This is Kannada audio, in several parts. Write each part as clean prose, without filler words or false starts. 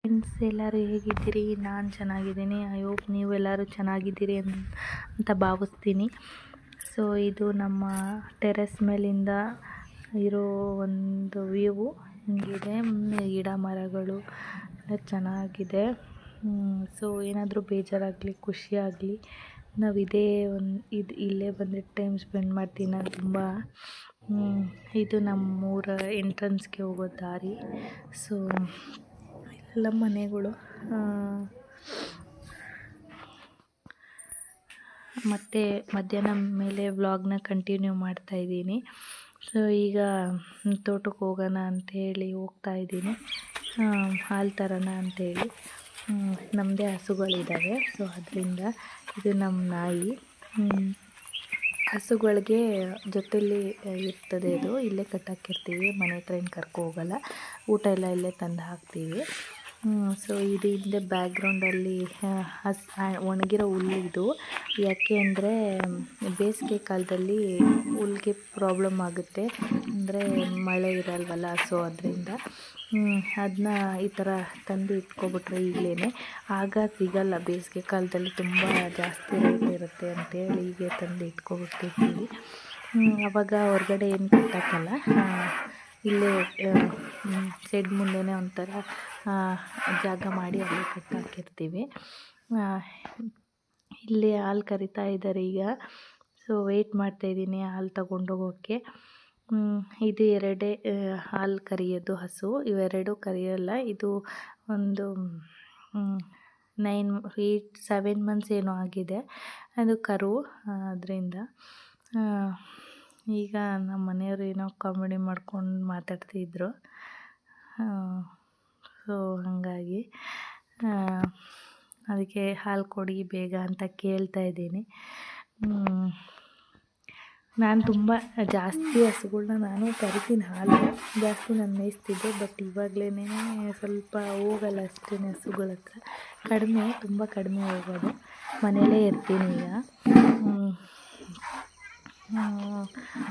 ಫ್ರೆಂಡ್ಸ್, ಎಲ್ಲರೂ ಹೇಗಿದ್ದೀರಿ? ನಾನು ಚೆನ್ನಾಗಿದ್ದೀನಿ. ಐ ಹೋಪ್ ನೀವೆಲ್ಲರೂ ಚೆನ್ನಾಗಿದ್ದೀರಿ ಅಂತ ಭಾವಿಸ್ತೀನಿ. ಸೊ ಇದು ನಮ್ಮ ಟೆರೆಸ್ ಮೇಲಿಂದ ಇರೋ ಒಂದು ವ್ಯೂ ಹಿಂಗಿದೆ. ಗಿಡ ಮರಗಳು ಎಲ್ಲ ಚೆನ್ನಾಗಿದೆ. ಸೊ ಏನಾದರೂ ಬೇಜಾರಾಗಲಿ ಖುಷಿಯಾಗಲಿ ನಾವು ಇಲ್ಲೇ ಬಂದು ಟೈಮ್ ಸ್ಪೆಂಡ್ ಮಾಡ್ತೀನಿ. ನಾನು ತುಂಬ ಇದು ನಮ್ಮೂರ ಎಂಟ್ರೆನ್ಸ್ಗೆ ಹೋಗೋ ದಾರಿ. ಸೊ ಎಲ್ಲ ಮನೆಗಳು ಮತ್ತು ಮಧ್ಯಾಹ್ನ ಮೇಲೆ ವ್ಲಾಗ್ನ ಕಂಟಿನ್ಯೂ ಮಾಡ್ತಾಯಿದ್ದೀನಿ. ಸೊ ಈಗ ತೋಟಕ್ಕೆ ಹೋಗೋಣ ಅಂಥೇಳಿ ಹೋಗ್ತಾಯಿದ್ದೀನಿ. ಹಾಲು ತರೋಣ ಅಂಥೇಳಿ. ನಮ್ಮದೇ ಹಸುಗಳಿದ್ದಾವೆ. ಸೊ ಅದರಿಂದ ಇದು ನಮ್ಮ ನಾಯಿ. ಹಸುಗಳಿಗೆ ಜೊತೆಯಲ್ಲಿ ಇರ್ತದೆ. ಇದು ಇಲ್ಲೇ ಕಟ್ಟಾಕಿರ್ತೀವಿ, ಮನೆ ಹತ್ರ ಏನು ಕರ್ಕೊ ಹೋಗಲ್ಲ. ಊಟ ಎಲ್ಲ ಇಲ್ಲೇ ತಂದು ಹಾಕ್ತೀವಿ. ಸೊ ಇದು ಹಿಂದೆ ಬ್ಯಾಕ್ಗ್ರೌಂಡಲ್ಲಿ ಒಣಗಿರೋ ಹುಲ್ಲಿದು. ಯಾಕೆ ಅಂದರೆ ಬೇಸಿಗೆ ಕಾಲದಲ್ಲಿ ಹುಲ್ಲಿಗೆ ಪ್ರಾಬ್ಲಮ್ ಆಗುತ್ತೆ, ಅಂದರೆ ಮಳೆ ಇರಲ್ವಲ್ಲ. ಸೊ ಅದರಿಂದ ಅದನ್ನ ಈ ಥರ ತಂದು ಇಟ್ಕೊಬಿಟ್ರೆ ಈಗಲೇ ಆಗ ಸಿಗಲ್ಲ. ಬೇಸಿಗೆ ಕಾಲದಲ್ಲಿ ತುಂಬ ಜಾಸ್ತಿ ರೇಟ್ ಇರುತ್ತೆ ಅಂಥೇಳಿ ಹೀಗೆ ತಂದು ಇಟ್ಕೊಬಿಟ್ಟಿರ್ತೀವಿ. ಆವಾಗ ಹೊರಗಡೆ ಏನು ಕಟ್ಟಾಕಲ್ಲ, ಇಲ್ಲೇ ಶೆಡ್ ಮುಂದೆನೇ ಒಂಥರ ಜಾಗ ಮಾಡಿ ಅಲ್ಲಿ ಕಟ್ಟಾಕಿರ್ತೀವಿ. ಇಲ್ಲಿ ಹಾಲು ಕರಿತಾ ಇದ್ದಾರೆ ಈಗ. ಸೊ ವೆಯ್ಟ್ ಮಾಡ್ತಾಯಿದ್ದೀನಿ ಹಾಲು ತಗೊಂಡೋಗೋಕ್ಕೆ. ಇದು ಎರಡೇ ಹಾಲು ಕರಿಯೋದು ಹಸು. ಇವೆರಡು ಕರಿಯೋಲ್ಲ. ಇದು ಒಂದು 7 ಮಂತ್ಸ್ ಏನೋ ಆಗಿದೆ ಅದು ಕರು. ಅದರಿಂದ ಈಗ ನಮ್ಮ ಮನೆಯವರು ಏನೋ ಕಾಮಿಡಿ ಮಾಡ್ಕೊಂಡು ಮಾತಾಡ್ತಿದ್ರು. ಸೊ ಹಾಗಾಗಿ ಅದಕ್ಕೆ ಹಾಲು ಕೊಡಿ ಬೇಗ ಅಂತ ಕೇಳ್ತಾ ಇದ್ದೀನಿ. ನಾನು ತುಂಬ ಜಾಸ್ತಿ ಹಸುಗಳ್ನ ನಾನು ಕರಿತೀನಿ. ಹಾಲು ಜಾಸ್ತಿ ನಾನು ಮೇಯಿಸ್ತಿದ್ದೆ. ಬಟ್ ಇವಾಗಲೇ ಸ್ವಲ್ಪ ಹೋಗಲ್ಲ ಅಷ್ಟೇ ಹಸುಗಳ ಹತ್ರ. ಕಡಿಮೆ, ತುಂಬ ಕಡಿಮೆ ಹೋಗೋದು. ಮನೆಯಲ್ಲೇ ಇರ್ತೀನಿ ಈಗ.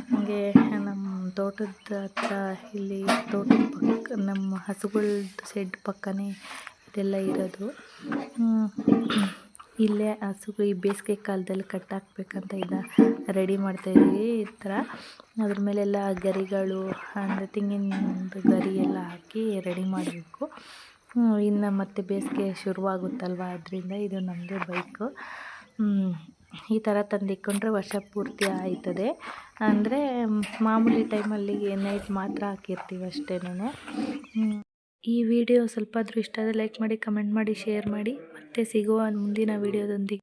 ಹಾಗೆ ನಮ್ಮ ತೋಟದ ಹತ್ರ ಇಲ್ಲಿ ತೋಟದ ಪಕ್ಕ ನಮ್ಮ ಹಸುಗಳ್ದು ಶೆಡ್ ಪಕ್ಕನೇ ಇದೆಲ್ಲ ಇರೋದು. ಇಲ್ಲೇ ಈ ಬೇಸಿಗೆ ಕಾಲದಲ್ಲಿ ಕಟ್ಟಾಕಬೇಕಂತ ರೆಡಿ ಮಾಡ್ತಾಯಿದ್ದೀವಿ. ಈ ಥರ ಅದ್ರ ಮೇಲೆಲ್ಲ ಗರಿಗಳು ಅಂದರೆ ತೆಂಗಿನದು ಗರಿ ಎಲ್ಲ ಹಾಕಿ ರೆಡಿ ಮಾಡಬೇಕು. ಇನ್ನು ಮತ್ತೆ ಬೇಸಿಗೆ ಶುರುವಾಗುತ್ತಲ್ವ, ಅದರಿಂದ ಇದು ನಮ್ಮದೇ ಬೈಕು. ಈ ಥರ ತಂದಿಟ್ಕೊಂಡ್ರೆ ವರ್ಷ ಪೂರ್ತಿ ಆಯ್ತದೆ. ಅಂದರೆ ಮಾಮೂಲಿ ಟೈಮಲ್ಲಿ ನೈಟ್ ಮಾತ್ರ ಹಾಕಿರ್ತೀವಿ ಅಷ್ಟೇನೆ. ಈ ವಿಡಿಯೋ ಸ್ವಲ್ಪ ಆದರೂ ಇಷ್ಟ ಆದರೆ ಲೈಕ್ ಮಾಡಿ, ಕಮೆಂಟ್ ಮಾಡಿ, ಶೇರ್ ಮಾಡಿ. ಮತ್ತೆ ಸಿಗುವ ಮುಂದಿನ ವಿಡಿಯೋದೊಂದಿಗೆ.